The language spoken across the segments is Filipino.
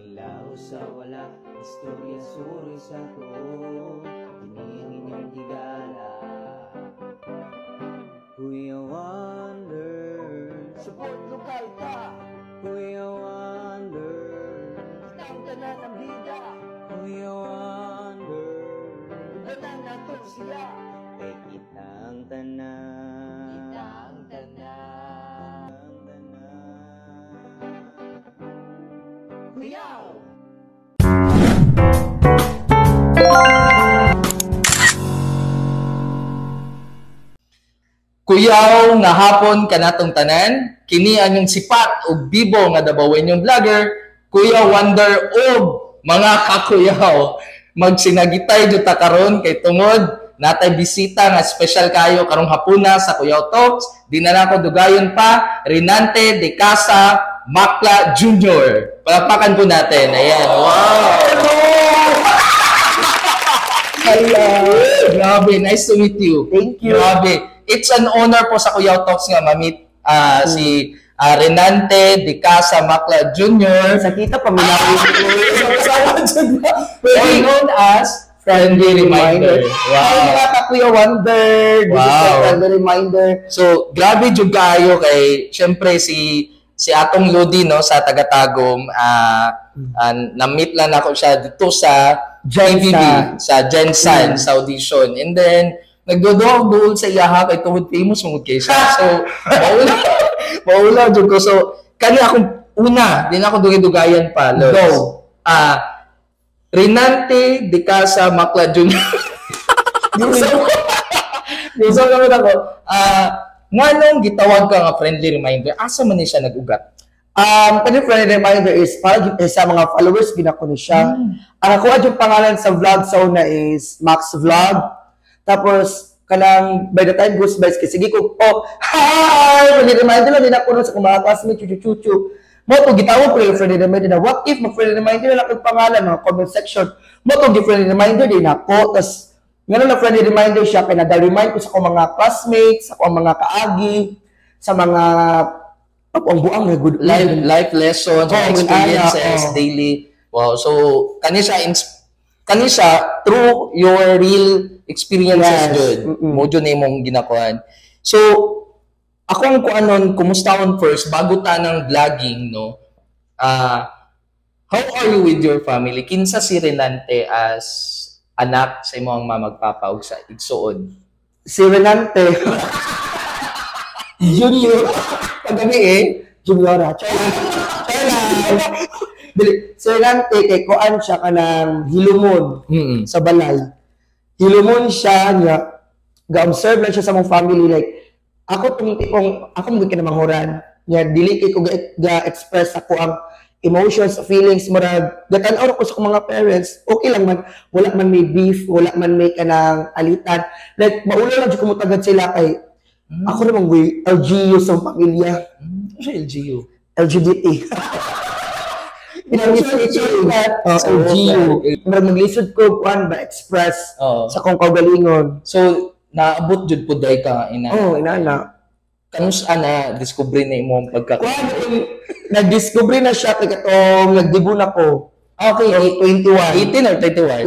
Ilaw sa wala, istorya suri sa to. Kini ang inyong higala. Kuya Wonder, Support lokal ka! Kuya Wonder, Ang tanan ng bida! Kuya Wonder, Tanan na to sila! kay kitang tanan. Kitang tanan! Kitang tanan. Kuyaw! Kuyaw nga hapon kanatong tanan, kini ang yung sipat ug bibo nga dabawen yung vlogger, Kuya Wonder ug mga kakuyaw. Magsinagitay jud ta karon kay tungod natay bisita nga special kayo karong hapuna sa Kuyaw Talks. Di na ko dugayon pa, Renante de Casa Macla Jr. Palakpakan po natin. Ayan. Wow! Hello! Grabe, nice to meet you. Thank you. Grabe. It's an honor po sa Kuyaw Talks nga ma-meet si Renante de Casa Macla Jr. Sa kita pa minakaw Well known as Friendly Reminder. Ay, mga Kuya Wonder! This is Wow. my friendly reminder. So, grabe jud kayo kay syempre si Atong Lodi no sa Tagatagom na-meet lang ako siya dito sa JVB sa Gensan sa audition. And then nagdodoog sa iyaha kay tungod famous mong kay siya. So, maula jud ko. So, kani akong una, din ako dugi-dugayan pa. Go. Renante de Casa Macla Jr. Yung so naman ako, nganong gitawag ka nga friendly reminder, asa man ni siya nag-ugat? Kani friendly reminder is para sa mga followers ginako ni siya. Ang ako yung pangalan sa vlog sa una is Max Vlog. Tapos kanang by the time goes by sige ko hi friendly reminder lang din ako nun sa mga classmates chuchu mo to gitawag ko yung friendly reminder na what if mag friendly reminder lang ang pangalan mga comment section mo to friendly reminder din ako. Tapos ngayon na friendly reminder siya kaya nag-remind ko sa akong mga classmates, sa akong mga kaagi, sa mga ang buang na good Life lessons, experiences, daily. Wow, so kani siya through your real experiences jud. Mo jud na imong ginakuan. So ako ang kuanon kumustahon first bago ta ng vlogging no. How are you with your family? Kinsa si Renante as anak sa imong magpapa ug sa igsuon? Si Renante Junior kagabi Juniora China Dili, si Renante kay kuan siya kanang hilumon sa balay. Hilumon siya niya ga-observe lang siya sa mong family like ako mo kinamanghuran niya dili kay ko ga-express ako ang emotions, feelings, murag gatan-or ko sa akong mga parents, okay lang man, wala man may beef, wala man may kanang alitan. Like, maulo lang dyan kumutagad sila kay, ako namang way, LGU sa pamilya. Ano siya LGU? LGBT. LGU. Murag maglisod ko, kuan ba, express sa kong kaugalingon. So, naabot jud po day ka ina. Inana. Kanus ana discover na imong pagkaka. Nag-discover na siya kay katong nagdebut na ko. Okay, 21. 18 or 21?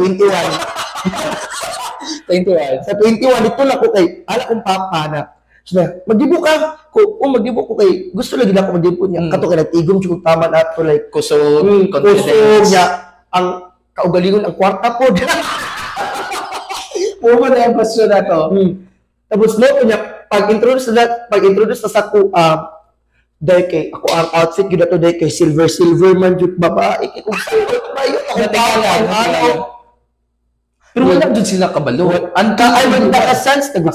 21. 21. Sa 21 dito na ko kay ala kong papa na. Siya, magdebut ka. Magdebut ko kay gusto lagi na ako magdebut niya. Kato kay nag-igom siya kung tama na to like kusog, confidence niya. Ang kaugalingon ang kwarta po. Puma na yung pasyon na to. Tapos no niya pag-introduce na sa ko dahil kay ako ang outfit yun na to dahil kay silver man yun babae kay kung pero wala dyan sila kabalo. ay magkaka-sense na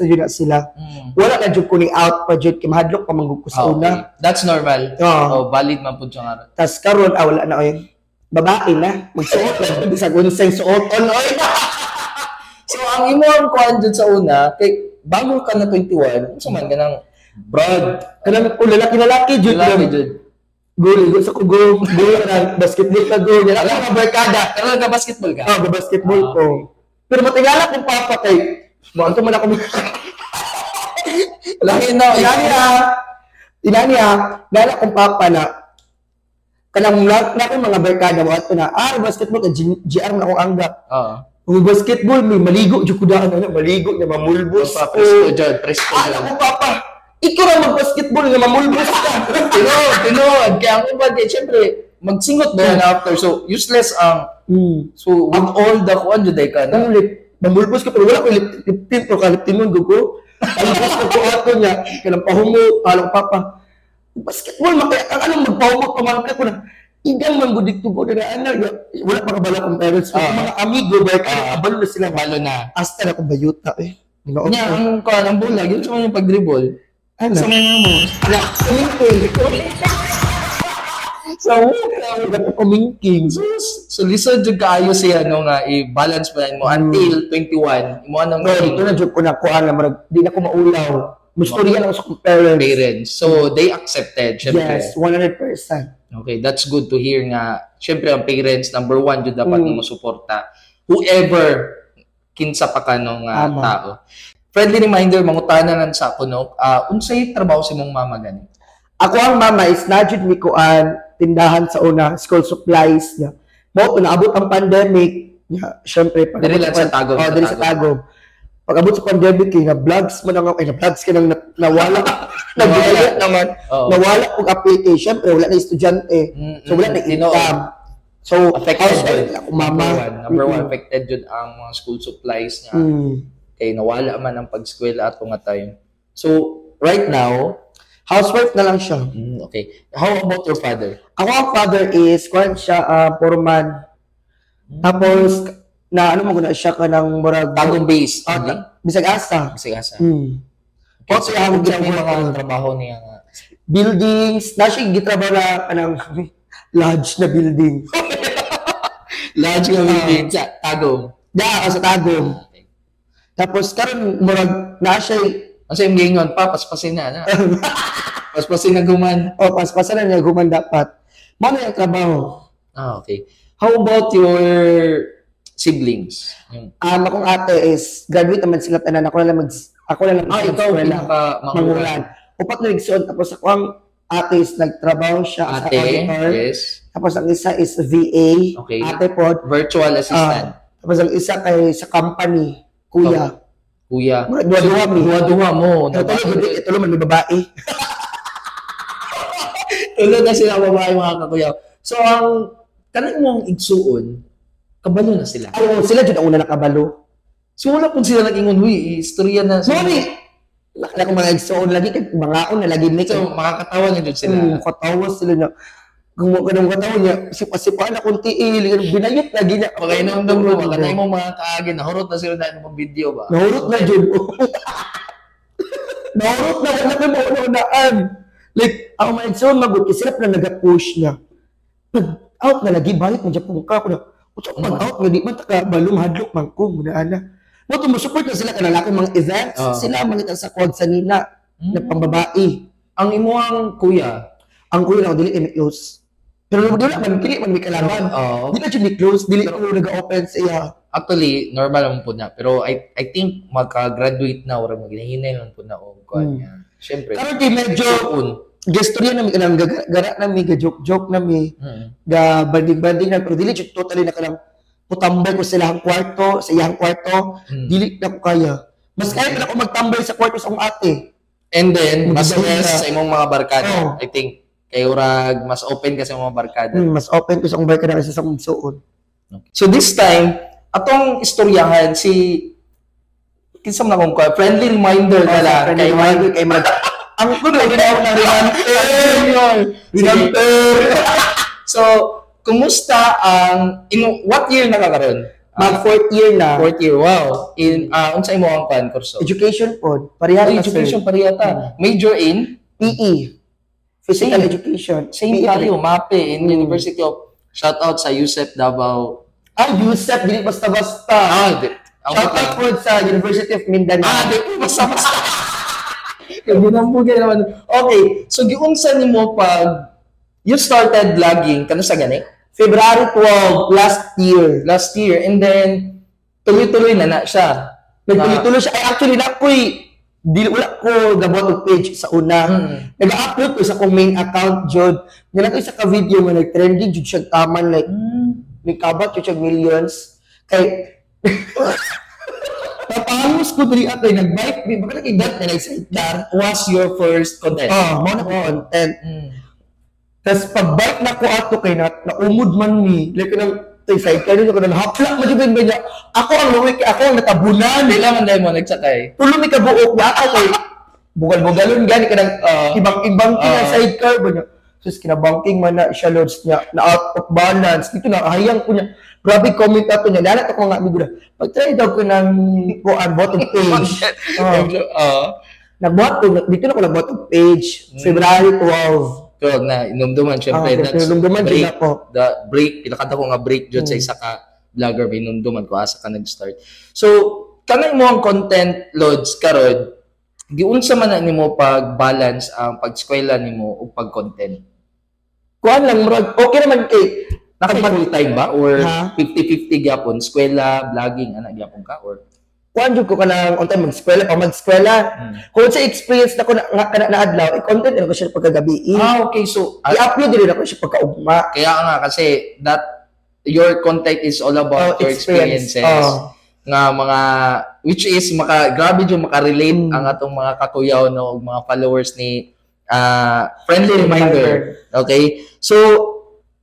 yun na sila. Wala na dyan kuning out pa dyan kay mahadlok pa manggug ko sa una. That's normal. Valid man po dyan nga. Tas karon wala na oy babae na magsuot lang sa unsay suot on oy. So ang imong kuan dyan sa una kay bago ka na 21 unsa man ganang Brad, kanang lalaki jud. Goal sa ko goal na basketball ka goal. Yan ang barkada. Pero nagka-basketball ka? Basketball ko. Pero matingala kung papa kay mo anto man ako. Lahi na. Inani kung papa na kanang na ko mga barkada mo ato na basketball ka GR na akong anggap. Kung basketball may maligo jud ko daan na maligo na mamulbos. Presto Ano ko papa? Ikaw ra mag-basketball nga mamulbos ka. Tinood. Kaya ako ba, syempre, magsingot ba yan after? So, useless ang, so, with all the kuan jud ka na. Mamulbos ka, pero wala ko liptin, pero kaliptin mo, gugo. Mamulbos ka ko ato niya, kailang pahungo, alang papa. Basketball, ang anong magpahungo, pamalapit ko na, igang manggudik to ko na anak, wala pa kabala kong parents, mga amigo, abalo na sila. Malo na. Hasta na akong bayuta, eh. Niya, ang kuan, ang bulag, yun sa mga pag-dribble. Ano? Sa mga mo. Sa mga kumingking. So lisod jud kaayo siya no nga i-balance pa mo until 21. Imo anong ito na jud ko na kuan na marag di na ko maulaw. Mustorya lang sa parents. So they accepted, syempre. Yes, 100%. Okay, that's good to hear nga. Syempre ang parents number 1 jud dapat mo suporta. Whoever kinsa pa kanong tao. Friendly reminder, mangutana lang sa kuno. Unsay trabaho si mong mama gani? Ako ang mama is najud mi kuan tindahan sa una, school supplies niya. Mo naabot ang pandemic, niya, syempre pag diri lang sa Tagum. Oh, diri sa Tagum. Pag abot sa pandemic, na vlogs mo nang na-vlogs ka nang nawala. Nawala naman. Nawala og application, syempre wala na estudyante. So wala na income. So affected ako mama. Number one, affected jud ang mga school supplies niya. Kay nawala man ang pag-eskwela ato nga time. So right now, housewife na lang siya. Okay. How about your father? Ako ang father is, kuhan siya, foreman. Tapos, na ano mo na siya ka ng murag... Bagong base. Bisag asa. Bisag asa. Okay, so, ang mga trabaho niya nga. Buildings, na siya gitrabaho na kanang lodge na building. Lodge na building sa Tagum. Sa Tagum. Tapos, karon murag, na siya kasi yung gingon pa, paspasin na. Paspasin na guman. Paspasin na niya guman dapat. Mano yung trabaho. Okay. How about your siblings? Akong ate is, graduate naman sila tanan. Ako na lang ikaw mangulan. Upat na nagsuon. Tapos ako ang ate is, nagtrabaho siya sa auditor. Yes. Tapos ang isa is VA. Okay. Ate po. Virtual assistant. Tapos ang isa kay sa company. Kuya. Duwa mo. Ito naman may babae. Tulo na sila babae mga kakuyaw. So, ang kanang mong igsuon, kabalo na sila. Sila dyan ang una nakabalo. So, wala po sila nag-ingon, istorya na. Sorry! Nakala ko mga igsuon lagi, mga na lagi na. So, makakatawa na dyan sila. Katawa sila na. Kung mo ka nang katawa niya, sipa-sipa na kung tiil, binayot lagi niya. Pagkainamdam mo, kanay mo mga kaagin, nahurot na sila na ng video ba? Nahurot na dyan. Nahurot na, wala na mo unaan. Like, ako ma-igsuon mabuti, sila na nag-push niya. Pag-out na lagi, balik mo dyan pungka ko na. Pag-out nga, di man taka-balong hadlok man ko, munaan na. Moto mo, support na sila kanalaki mga events. Sila mangitan sa quad sa nina, na pambabae. Ang imuang kuya, ang kuya na, dili i-close. Pero dili man kini man may kalaban. Dili siya ni-close, dili ko nag-open sa iya. Actually, normal lang po na. Pero I think magka-graduate na or maghinay lang po na o kuan niya. Syempre. Karon di medyo gestorya na mi kanang gara na mi joke na mi. Ga banding na pero dili jud totally na kanang putambay ko sa ilang kwarto, sa iyang kwarto. Dili na ko kaya. Mas kaya na ako magtambay sa kwarto sa akong ate. And then, mas less sa imong mga barkada. I think kay urag mas open kasi mga barkada. Mas open ko sa akong barkada kasi sa akong suon. Okay. So this time, atong istoryahan si kinsa man akong friendly reminder na lang kay mag ang kuno ginawa na reminder. So, kumusta ang what year na kakaron? Mag fourth year na. Fourth year, wow. In unsa imo ang kurso? Education po. Parehata. Education parehata. Major in PE. Physical education. Same tayo, MAPE in University of shout out sa USEP Davao. USEP dili basta-basta. Shout out po sa University of Mindanao. Di po basta-basta. Ginambugay naman. Okay, so giunsa nimo pag you started vlogging kano sa gani? February 12 last year, and then tuloy-tuloy na siya. Nagtuloy-tuloy siya. Actually, wala ko gabot og page sa una. Nag-upload ko sa akong main account jud. Nila ko isa ka video nga nag-trending jud siya taman like may kabat jud siya millions. Kay napangos ko diri atay nag-bike bi baka kay dat na nag-sidecar. Was your first content? Mo na ko content. Tas pag-bike na ko ato kay naumod man ni like nang tay sidecar ko nang hapla man jud ba niya. Ako ang luwi ako ang natabunan. Dila man dahil mo nagsakay. Tulo mi ka buok wa ako kay bugal-bugalon gani kanang ibang-ibang sidecar ba niya. Sus kinabangking man na siya loads niya na out of balance dito na hayang ko niya. Grabe comment ato niya. Lala ko nga bigla. Pag-try daw ko ng kuan bottom page. Nagbuhat ko dito na ko nagbuhat page February 12. So, na inumduman, syempre, inumduman break, ako. the break, pinakanta ko nga break dyan sa isa ka vlogger, inumduman ko, asa ka nag-start. So, kanay mo ang content, Lods, karod, giunsa man na nimo pag-balance ang pag-eskwela nimo o pag-content? Kuan lang, murag, okay naman kay, Naka-full time ba? Or 50-50 gyapon, eskwela, vlogging, ana gyapon ka? Or kuan jud ko kanang on time mag-eskwela. Kung sa experience na ko na adlaw, i-content ko siya pagkagabi. okay, so, i-upload din ako siya pagkaugma. kaya nga, kasi, your content is all about your experiences. Nga mga, which is, grabe yung makarelate ang atong mga kakuyaw, no, mga followers ni Friendly Reminder. Okay? So,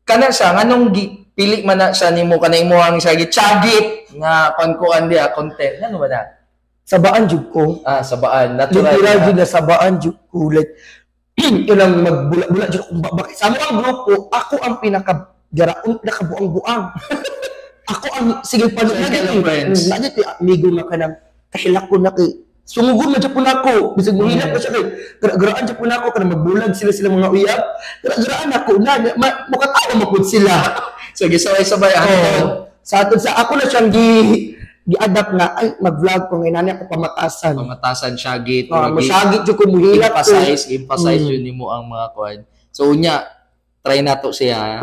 kana siya, nganong pili man na siya nimo kanay mo ang siya gitsagit nga pangkuan dia content ano ba na Sabaan jud ko. Sabaan natural literal jud na sabaan jud ko like ilang magbula-bula jud ko bakit sa among grupo ako ang pinakabuang-buang ako ang sige pa na dito amigo na kanang kahilak ko na kay sungugod man jud po nako bisag muhilak ko siya kay garaan jud po nako kanang magbulag sila mga uyab garaan ako na mukatawa mo pud sila. So, gisabay-sabay sa aton sa ako na siyang gi-adapt na ay mag-vlog ko ngayon ako pamatasan syagit masagit jud ko muhilak ko emphasize yun nimo ang mga kuan. So unya try nato siya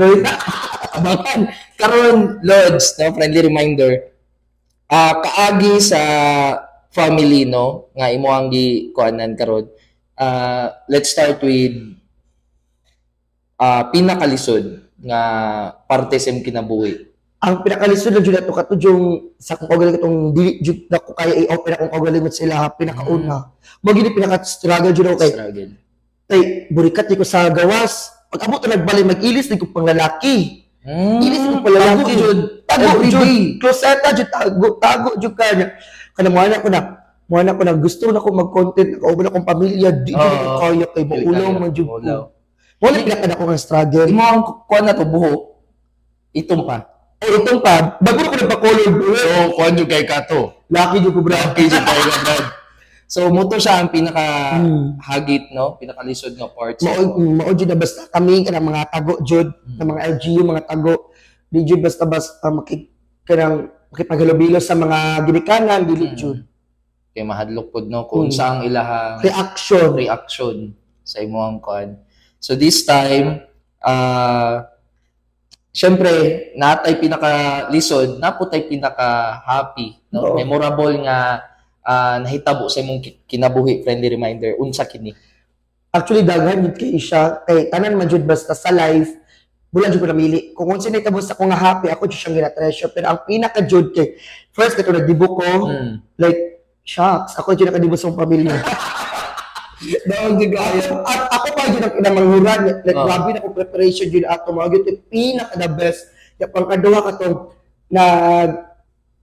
abangan karon Lods no Friendly Reminder kaagi sa family no nga imo ang gi-kuanan karon let's start with pinakalisod nga parte sa kinabuhi. Ang pinakalisod na jud ato katudjong sa kung ogali katong dili jud na ko kaya i-open akong ogali mo sila pinakauna. Mo gini pinaka-struggle jud ako kay burikat ko sa gawas. Pag abot na nagbalik mag-ilis di ko pang lalaki. Ilis ko pang lalaki jud. Tago jud. Closeta jud tago jud kanya. Kana mo na ko na gusto na ko mag-content nakauban akong pamilya di ko kaya kay maulaw man jud ko. Wala pinakada ko ng struggle. Imo ang kuan na to buhok. Itong pa. Itong pa. Bago ko nagpa-color buhok. So, kuan jud kay kato. Lucky jud ko bro. Lucky jud kay Brad. So, muto siya ang pinaka hagit no, pinakalisod nga parts. Mao jud na basta kami kanang mga tago jud, ng mga LGU mga tago. Di jud basta makipaghalubilo sa mga ginikanan dili jud. Kay mahadlok pud no kung saang ilahang reaction sa imong kuan. So this time, syempre, natay pinaka-lisod, naputay pinaka-happy, no? Memorable nga nahitabo sa imong kinabuhi, Friendly Reminder, unsa kini? Actually, daghan yun kay siya, kay tanan man jud basta sa life, wala jud ko namili. Kung unsa nahitabo sa ko nga happy, ako jud siyang gina-treasure. Pero ang pinaka-jud kay, first, kato nagdibo ko, like, shucks, ako jud nakadibo sa pamilya. At ako pa yun ang kinamanghuran like grabe na kong preparation yun ato mga yun yung pinaka the best yung pangkaduha ka itong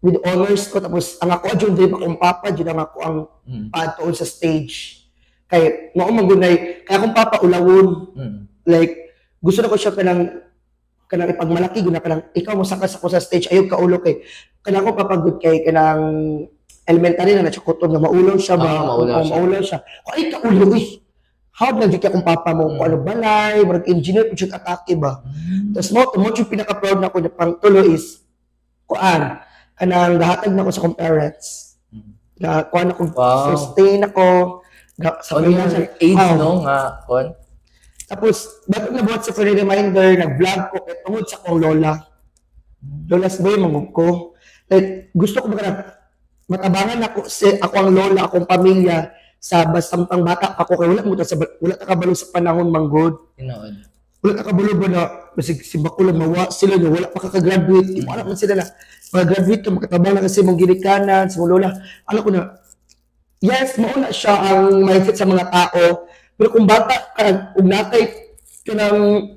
with honors ko tapos ang ako yun din akong papa yun ang ako ang patoon sa stage kaya magugunay kaya akong papa ulawon like gusto na ko siya kanang ipagmalaki guna kanang ikaw mo sakas ako sa stage ayog ka ulo kay kanang ako papagod kay kanang elementary na natsukoton nga maulaw siya ba? Maulaw siya. Kung ay kaulo, hawad lang dyan kung papa mo, kung ano balay, marag engineer, kung atake ba? Tapos mo yung pinaka-proud na ko na pang tulo is, kanang gahatag na ko sa kong parents. Kuan ako, sustain ako. Sa age, no? Nga, kuan. Tapos, bago nabuhat sa Friendly Reminder, nag-vlog ko, tungod sa kong lola. Lola's boy, mangog ko. Like, gusto ko matabangan ako ang lola, akong pamilya, sa bastang pang bata ako kay wala ta kabalo sa panahon manggod. Tinood. Wala ka kabalo ba na basig si Bakulang mawa sila no wala pa kaka-graduate. Di mo alam man sila na mag-graduate ka makatabang na kasi mong ginikanan sa mong lola. Alam ko na yes, mauna siya ang mindset sa mga tao. Pero kung bata ka ug natay kanang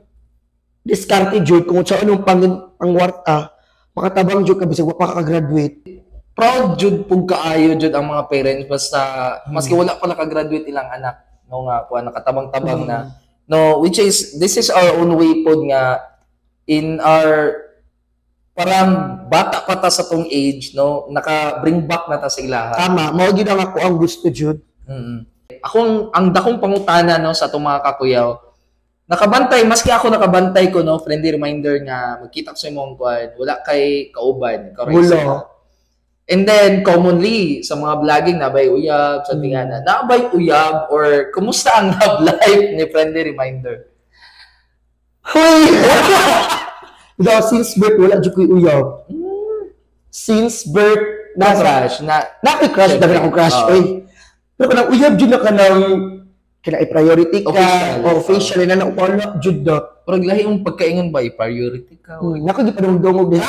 diskarte jud kung sa anong pangwarta makatabang jud ka bisag wa pa ka-graduate. Proud jud pug kaayo jud ang mga parents basta maski wala pa naka-graduate ilang anak no nga kuan nakatabang-tabang na no, which is this is our own way pod nga in our parang bata pa ta sa tong age no naka-bring back na ta sa ilaha. Tama, mao gyud ang ako ang gusto jud. Akong ang dakong pangutana no sa atong mga kakuyaw. Nakabantay maski ako nakabantay ko no friendly reminder nga magkita ko sa imong kuan wala kay kauban Gulo. and then commonly sa mga vlogging nabay uyab sa tingana nabay uyab or kumusta ang love life ni friendly reminder. Hoy! Daw since birth wala jud koy uyab. Since birth Na crush na crush Siyempre, dagan ako crush oo. oy. Pero kanang uyab jud na kanang kina i-priority ka Official, o official na na wala jud na. pero lahi yung pagkaingon ba i-priority ka. Nako di pa dungdungog din.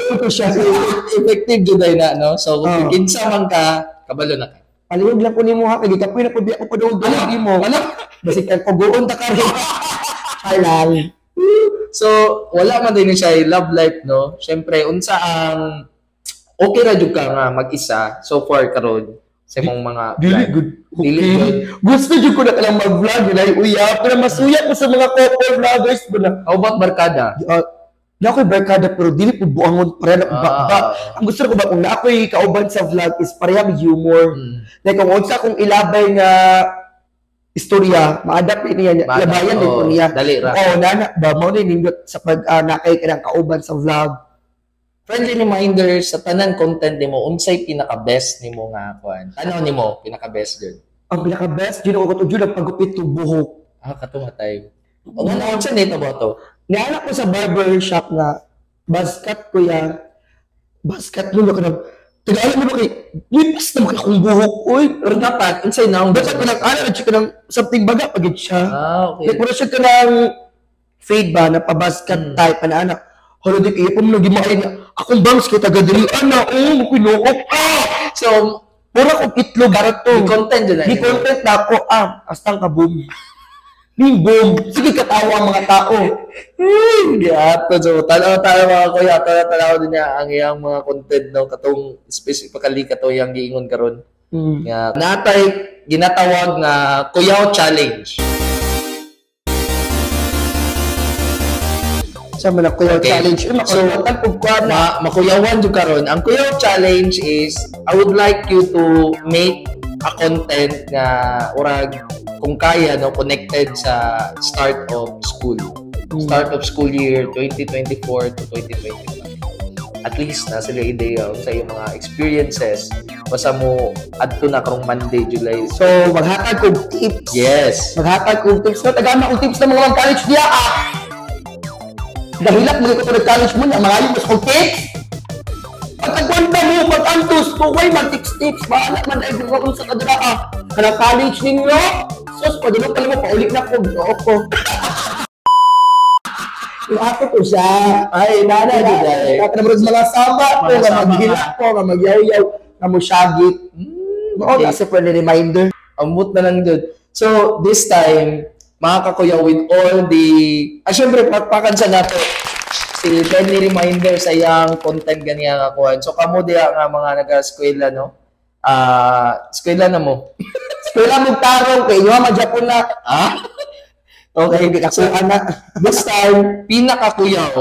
Ito siya. Effective jud ay na no. So Oo. kung kinsa man ka kabalo na ka. Palihog lang ko nimo ha kay di ka pwede pa biya ko pa dungdungog mo. Ano? Basig kang paguon ta ka rin. Ay lang. So, wala man din siya love life, no? Siyempre, unsa ang okay ra jud ka nga mag-isa so far karon sa imong mga Dili plan. good. Dili Okay. good. Gusto jud ko na kanang mag-vlog nila uyab pero masuya ko sa mga couple vloggers ko na. How about barkada? Na ako'y barkada pero dili po buangon pareha na ba. Ah. Ang gusto ko ba kung na ako'y kauban sa vlog is pareha may humor. Like kung unsa kung ilabay nga istorya, ma-adapt niya, labayan din ko niya. Dali ra. Oo, nana ba mo ni nindot sa pag nakay kanang kauban sa vlog. Friendly reminder sa tanan content nimo unsay pinaka-best nimo nga kuan? Ano nimo pinaka-best jud? Ang pinaka-best, yun ako jud ang pagupit ng buhok. Kato matay. O nga unsa nito ba to? Nianak ko sa barber shop nga, baskat ko yan. Baskat nun ako na, taga-alam mo ba kay, lipas na maka kong buhok, uy. Pero dapat unsay naong Baskat ko ng ala, at siya ka ng something baga, pagit siya. okay. Like, muna siya ka ng fade ba, na pabaskat type, na anak. Hala, di kayo pa mo nagimain na, akong bangs kita gadilian na, kinuok, So, mura kong itlog, barat to. di content jud na. Di content na ako, astang kaboom. Ning boom, sige katawa ang mga tao. Giato so tanaw mga kuya tanaw din niya ang iyang mga content no katong specifically kato yang giingon karon. Nga natay ginatawag nga Kuyaw Challenge. Sa man ako yung Okay. challenge. So, makuyawan jud karon. Ang Kuyaw Challenge is I would like you to make a content nga urag kung kaya no connected sa start of school. Start of school year 2024 to 2025. At least na sila ideya sa iyong mga experiences basta mo adto na karong Monday, July. So, maghatag kong tips. Yes. Maghatag kong tips. No, tagama kong tips ng mga college niya. Dahilat mo ito college mo niya. Mga mo sa kong tips. Pagkagwanda mo, pag-antos, tuway mag-tips. Bahala man ay buka kong sa kadraa. Kanang college ninyo. Sos, pagulong pala mo, paulit na ko. Ako. Yung ako ko siya. Ay, nana. Nakanamurag mga sama ko, nga maghila ko, nga magyaw-yaw, nga mo syagit. Oo, Okay. kasi friendly reminder. Ambot na lang dun. So, this time, mga kakuya, with all the... syempre, pakpakan sa nato si friendly reminder sa iyang content ganyan nga kuhan. So, kamo diya nga mga nag-eskwela, no? Eskwela na mo. Kailan mong tarong, kay inyo, magyapon na. Okay, hindi So, ako anak. this time, pinakakuyaw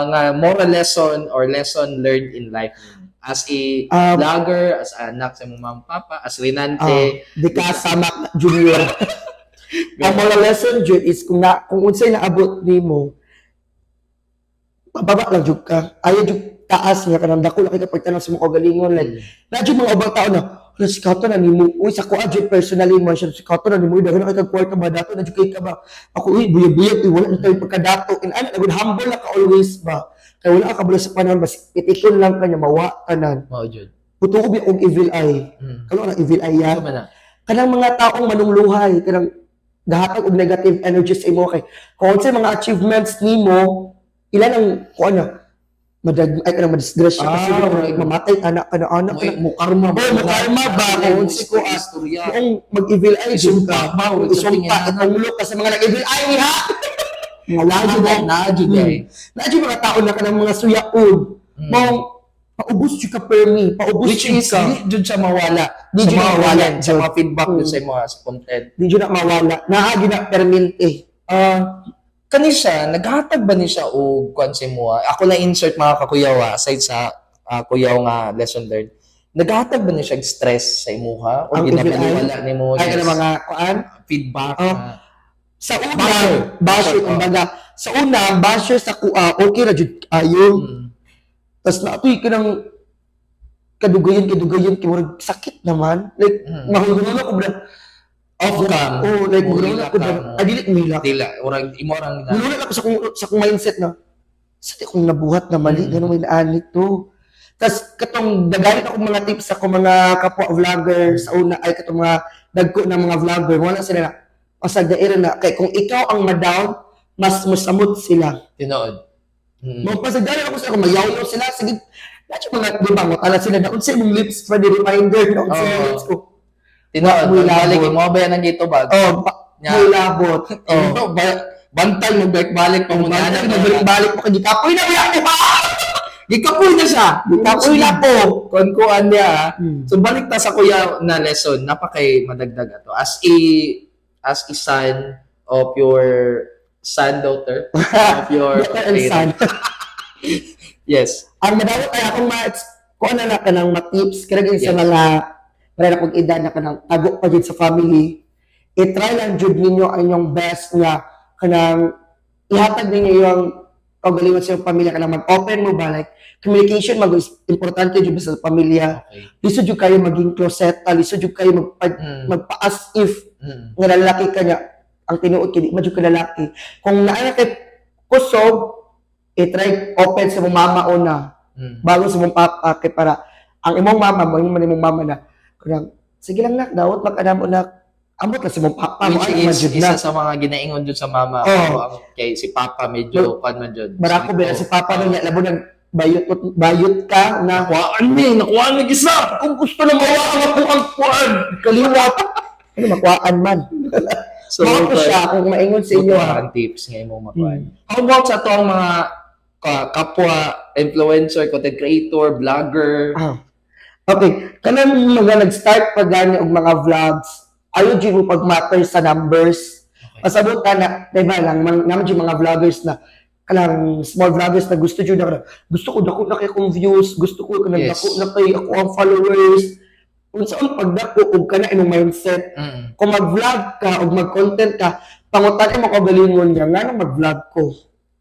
nga moral lesson or lesson learned in life as a vlogger, as anak sa mong mama papa, as Rinante. Di ka sama junior. Ang moral lesson, Jud, is kung unsay naabot nimo, pababa lang jud ka. Ayaw jud taas nga kanang dako laki ka pagtanaw sa mga kagalingon. Like, na jud mga ubang tao na, "Ano si Kato na nimo, uy sa ko jud personally man siya si Kato na nimo, daghan kay kwarta ba dato na jud kay ka ba. Ako uy buyag-buyag wala na tayo pagkadato. In ana nagud humble na ka always ba. Kay wala ka kabalo sa panahon bas itikon lang kanya mawa tanan. Mao jud. Putuob yung evil eye. Ano ang evil eye yan? Ano ba na? Kanang mga taong manungluhay, kanang gahatag og negative energy sa imo kay kung sa mga achievements nimo, ilan ang kung ano, ay kanang madisgrasya kasi right. mamatay anak ka na anak ka na. Mukarma ba? Mukarma ba? Kung si ko istorya. kung mag-evil eye, Isumpa ba? Isumpa, itulog ka sa mga nag-evil eye niya. Mga lagi ba? Naadyo dahil. Naadyo mga tao na kanang mga suyaon. Mong, paubos yung ka permi, paubos Which yung is, ka. di dyan siya mawala. Di Sa dyan mga mawala. comment, sa mga feedback dun sa mga sa content. Di dyan na mawala. Naagi na permente. Kani siya, naghatag ba ni siya o kwan si mo? Ako na insert mga kakuyaw aside sa kuyaw nga lesson learned. Naghatag ba ni siya stress sa imuha? O Ang ginapaniwala ni mo ay ka mga kuan. feedback? Sa una, Basher. basher, kumbaga. Sa una, basher sa kuha, okay na dyan kayo. Tapos na ito'y ka ng kadugayon, kimurag sakit naman. Like, mahulgunan ako ba? Off-cam. Oh, like, mahulgunan Mulila ako ba? ka. Adilit mila. Dila, orang imo orang na. Mahulgunan ako sa kong mindset na, sa di kong nabuhat na mali, gano'n may naanit to. Tapos, katong dagalit ako mga tips sa akong mga kapwa vlogger sa una, ay katong mga dagko ng mga vlogger, wala sila na, pasagdaira na, kaya kung ikaw ang ma-down, mas musamot sila. Tinood. Magpasagdaira ako sa ako, mayaw sila, sige, lahat yung mga, di ba, matala sila na, unsay mong lips for the reminder, na unsay mong lips ko. Tinood. Muy Balik, labot. mo ba yan ang gito bag? Oh, may labot. Oh. Bantay mo balik pa mo na. Balik mo kay Gikapoy na uyak ko ba? Gikapoy na siya. Gikapoy na po. Kuan niya. So balik ta sa kuya na lesson, napakay madagdag ato. As a son of your daughter of your Daughter and son. Yes. Ang madawat ay akong kung ano na ka ng matips, karagin sa mga para kung edad na ka ng tago pa dyan sa family, i-try lang jud ninyo ang inyong best nga kanang ihatag ninyo yung kaugalingon sa iyong pamilya kanang mag-open mo ba, like communication importante jud sa pamilya. Okay. Lisod jud kayo maging closet, lisod jud kayo magpa-as if nga lalaki ka niya, ang tinuod kini madyo ka lalaki. Kung naa kay kusog, i-try open sa mong mama una bago sa mong papa kay para ang imong mama mo, imong mama na kanang sige lang nak, dawat mag-anam na amot lang sa mong papa mo Which ay is madjud isa na. sa mga ginaingon dun sa mama. Oh. Kay si papa medyo kan man dun. Barako ba si papa na niya labo nang bayot ka na Nakuhaan ni gisa. kung gusto na mawaan ako ang kuan kaliwat ano makuhaan man. So, Mao ko siya kung maingon sa inyo ha. ang tips nga mo makuhaan. How about sa tong mga kapwa influencer, content creator, vlogger? Okay, kanang mga nag-start pa gani og mga vlogs, ayaw dyan mo pag-matter sa numbers. Pasabot ka na, diba lang, naman dyan mga vloggers na, kanang small vloggers na gusto dyan na, gusto ko dako na kay kong views, gusto ko kanang dako na kay ako ang followers. Kung saan pagdako og ka na imong mindset, kung mag-vlog ka o mag-content ka, pangutan mo kagalingon niya, nga nang mag-vlog ko,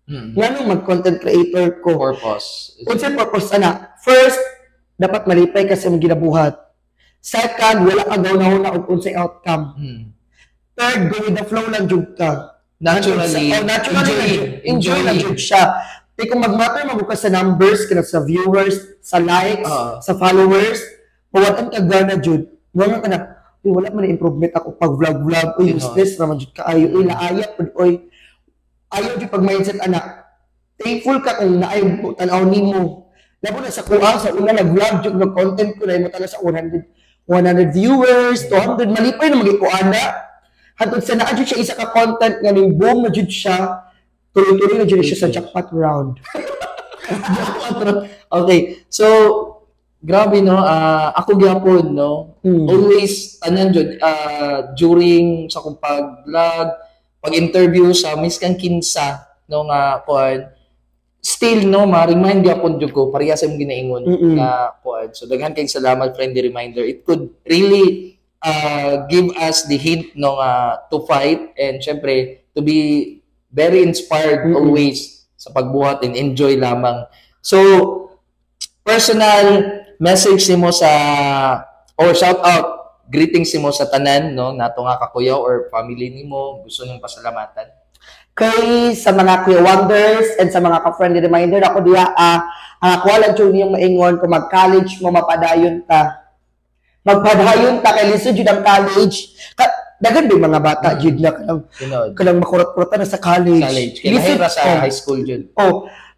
nga nang mag-content creator ko. Purpose. Kung saan purpose na, first, dapat malipay kasi mong ginabuhat. Second, wala ka daw na og unsay outcome. Third, go with the flow lang jud ka. Naturally. Enjoy lang jud siya. Di kung mag-matter ka sa numbers, kana sa viewers, sa likes, sa followers, mawatan ka gana jud. Wala ka na, wala man na improvement ako pag vlog-vlog, uy, useless naman jud ka, ayo, uy, naayat, uy, ayaw jud pag mindset, anak. Thankful ka kung naay tanaw nimo. Labo na sa kuha, sa una nag-vlog, yung nag-content ko na yung matala sa 100 viewers, 200, malipay na magikuha na. Hantod sa naa siya isa ka content nga ning boom na jud siya, tuloy-tuloy na jud siya sa jackpot round. Okay, so, grabe no, ako gyapon no, always, tanan jud, during sa kong pag-vlog, pag-interview sa miskan kinsa, no nga, kuhan, still no ma-remind gyapon jud ko pareha sa imong ginaingon nga kuan. So daghan kay salamat friendly reminder. It could really give us the hint no to fight and syempre to be very inspired always sa pagbuhat and enjoy lamang. So personal message nimo sa or shout out greetings nimo sa tanan no nato nga kakuyaw or family nimo gusto nimo pasalamatan. Kay sa mga Kuya Wonders and sa mga ka-friendly reminder ako diya, ang ako lang dyan yung maingon kung mag-college mo, mapadayon ta. Magpadayon ta, kay lisod yun ang college. Dagan ba yung mga bata, jud na kanang makurot-kurota na sa college. Kaya nahira sa high school yun.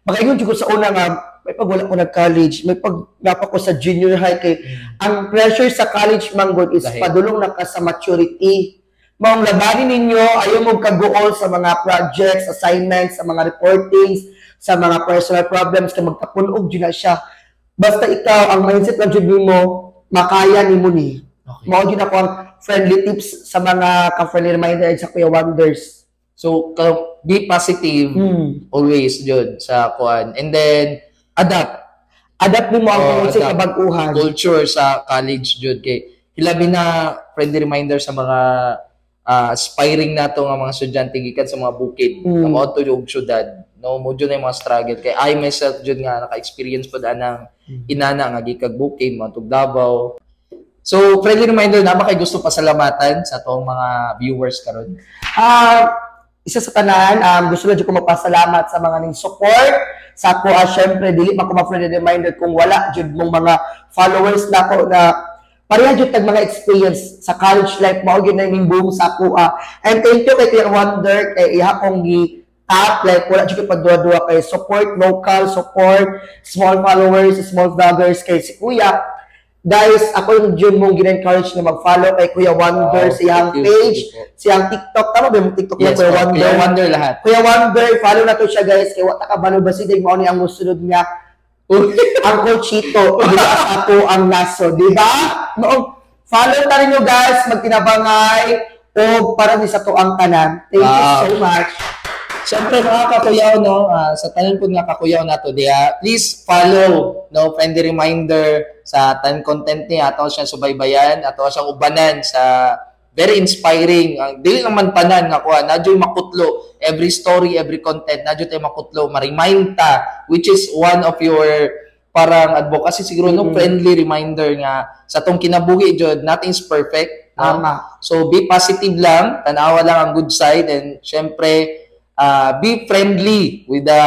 Makaingon dyan ko sa una nga, may pag wala ko nag-college, may pag napa ko sa junior high, kay ang pressure sa college manggod is padulong na ka sa maturity. Maong labanin ninyo, ayaw mo kagool sa mga projects, assignments, sa mga reportings, sa mga personal problems, kaya magkapunog dyan na siya. Basta ikaw, ang mindset lang dyan mo, makaya ni mo ni. Okay. Mao dyan ako ang friendly tips sa mga ka-friendly reminder sa Kuya Wonders. So, be positive always dyan sa kuan. And then, adapt. Adapt mo ang sa kabaguhan. Culture sa college dyan. Kay hilabi na friendly reminder sa mga aspiring nato nga mga estudyante gikan sa mga bukid na mao to yung syudad no mo jud na yung mga struggle kay I myself jud nga naka-experience pod anang inana nga gikag bukid mo tug Davao. So friendly reminder na ba kay gusto pasalamatan sa tong mga viewers karon? Isa sa tanan, gusto lang ko magpasalamat sa mga ning support sa ako. Syempre dili man ko ma-friendly reminder kung wala jud mong mga followers nako na pareha jud tag mga experience sa college life mao gyud ning boom sa ako. And thank you kay Kuya Wonder kay iha kong gi-tap like wala jud pagduwa-duwa kay support local, support small followers, small vloggers kay si Kuya. Guys, ako yung jud mong gina-encourage na mag-follow kay Kuya Wonder sa iyang page, sa iyang TikTok. Tama ba yung TikTok yes, na Kuya Wonder? Kuya Wonder lahat. Kuya Wonder, follow na to siya guys kay wata ka balo basidig mao ni ang musunod niya. Uncle Chito, ako ang naso, di ba? Noong follow na rin nyo guys, magtinabangay o para din sa to ang tanan. Thank you so much. Siyempre mga kakuyaw, no, sa tanan po nga kakuyaw na to, diya, please follow, no, friendly reminder sa tan content niya, ato siya subaybayan, ato siyang ubanan sa very inspiring. Ang dili naman tanan nga kuha, nadyo'y makutlo, every story, every content, nadyo tayo makutlo, ma-remind ta, which is one of your parang advocacy siguro, no, friendly reminder nga sa tong kinabuhi jud, nothing is perfect. No? So be positive lang, tanawa lang ang good side, and syempre, be friendly with the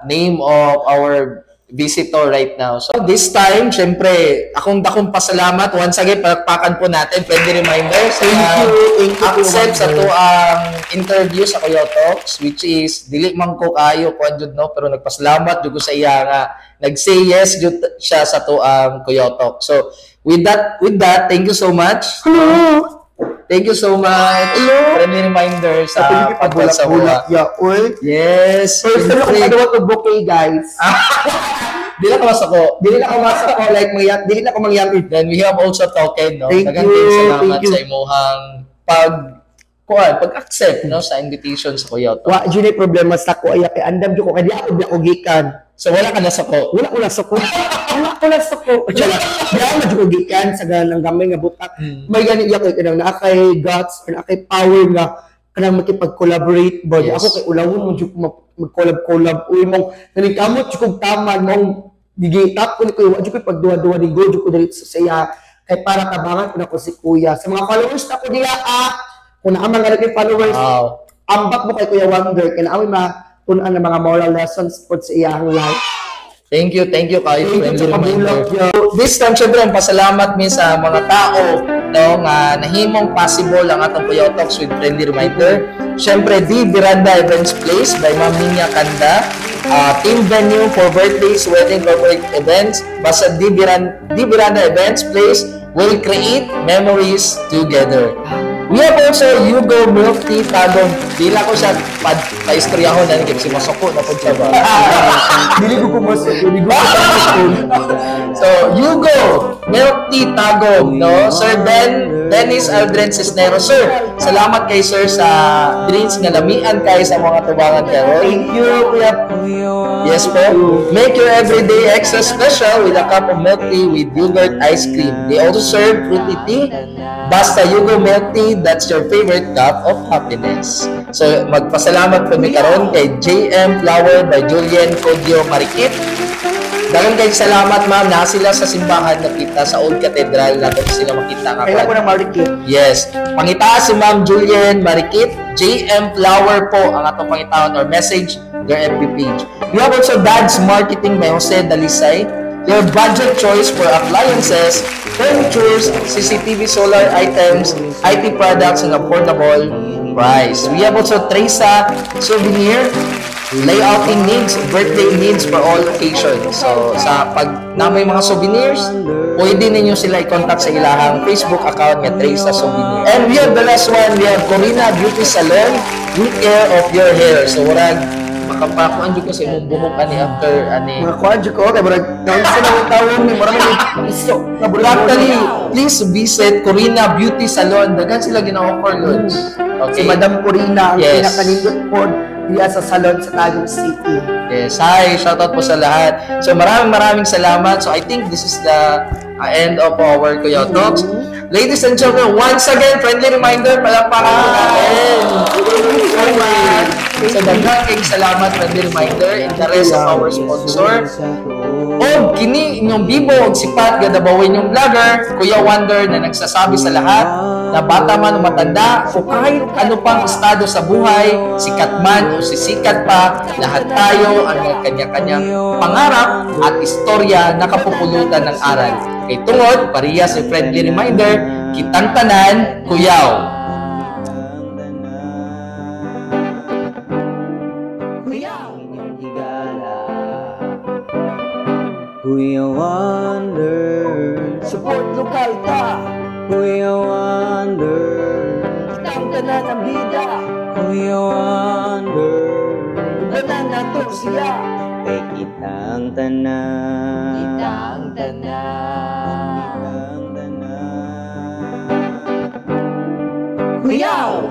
name of our visitor right now. So this time, syempre, akong pasalamat. Once again, palakpakan po natin, friendly reminder. Thank you. Accept sa to ang interview sa Kuya Talks, which is, dili man ko kayo, kuan jud no, pero nagpasalamat jud ko sa iya nga, nag-say yes jud siya sa to ang Kuya Talks. So, with that, thank you so much. Hello. Thank you so much. Hello. Friendly reminder sa pagwala sa hula. Yes. First time ako nagawa to bouquet, guys. Dili na kamasako. Dili na kamasako. Like, dili na ko mangyamit. Then we have also token, no? Thank you. Salamat sa imuhang pag-accept, no, sa invitation sa Kuya Talks. Wa, dyan yung problema sa ko. Ay, andam dyan ko. Kaya di ako biyakugikan. So, wala ka na sako? Wala ko na sako. Wala ko na sako. Di ako madjugikan sa ganang gamay nga butak. May ganit yung kanang naakay guts or naakay power nga kanang makipag-collaborate ba. Yes. Ako kay ulawon mo dyan mag-collab-collab. Uy mong nanikamot dyan kong taman mong gigitap ko ni Kuya. Dyan ko pagduwa-duwa ni Go. Dyan ko dali sa saya. Kay para tabangan ko na ko si Kuya. Sa mga followers na ko nila kung naamang nga naging followers, ambak mo kay Kuya Wonder. Kaya naamay kunan ang mga moral lessons po sa iyang life. Thank you kayo, friendly reminder. This time, syempre, ang pasalamat mi sa mga tao, no, nga nahimong possible ang atong Kuya Talks with friendly reminder. Syempre, Di Miranda Events Place by Ma'am Ninya Kanda, team venue for birthdays, wedding, corporate events. Basta Di Miranda Events Place will create memories together. We have also Yugo Milk Tea Tagong. Dila ko siya pa-istoryahon na kasi masoko na po siya ba? Dili ko masoko. So, Yugo Milk Tea Tagong, no? Sir Dennis Aldrin Cisneros. Sir, salamat kay Sir sa drinks nga lamian kay sa mga tubangan karon. Thank you, Kuya. Yes po. Make your everyday extra special with a cup of milk tea with yogurt ice cream. They also serve fruity tea. Basta Yugo Milk Tea, that's your favorite cup of happiness. So, magpasalamat po mi karon kay JM Flower by Julian Cogio Marikit. Dagan kayo salamat, ma'am. Na sila sa simbahan nakita sa Old Cathedral. Nato sila makita nga. Kailan ko ng marikit. Yes. Pangitaas si Ma'am Julian Marikit. JM Flower po ang atong pangitawan or message their FB page. We have also Dad's Marketing by Jose Dalisay. Your budget choice for appliances, furnitures, CCTV solar items, IT products, and affordable price. We have also Teresa Souvenir, layouting needs, birthday needs for all occasions. So, sa pag na may mga souvenirs, pwede ninyo sila i-contact sa ilahang Facebook account nga Teresa Souvenir. And we have the last one, we have Corina Beauty Salon, good care of your hair. So, warag makapakuan dito sa imong buhok ani after ani. Mga kwadyo ko, kaya marag, naunsa na yung tawon ni, marami ni iso. Actually, please visit Corina Beauty Salon. Dagan sila gina-offer loads. Si Okay. Madam Corina, ang Yes. pinakanindot po diya sa salon sa Taguig City. Yes, hi, shoutout po sa lahat. So maraming salamat. So I think this is the end of our Kuya Talks. Ladies and gentlemen, once again, friendly reminder, palakpakan natin. So much. So daghang salamat, friendly reminder, in the rest of our sponsor. O kini inyong bibo og sipat nga dabawin yung vlogger, Kuya Wonder na nagsasabi sa lahat na bata man o matanda o kahit ano pang estado sa buhay, sikat man o sisikat pa, lahat tayo ang may kanya-kanyang pangarap at istorya na kapupulutan ng aral. Kay tungod, parehas sa friendly reminder, kitang tanan, kuyaw. Kuya Wonder, Support lokal ta, Kuya Wonder, kitang tanan ang bida, Kuya Wonder, tanan nato siya. kay kitang tanan, Kitang tanan. kitang tanan. Kuyaw!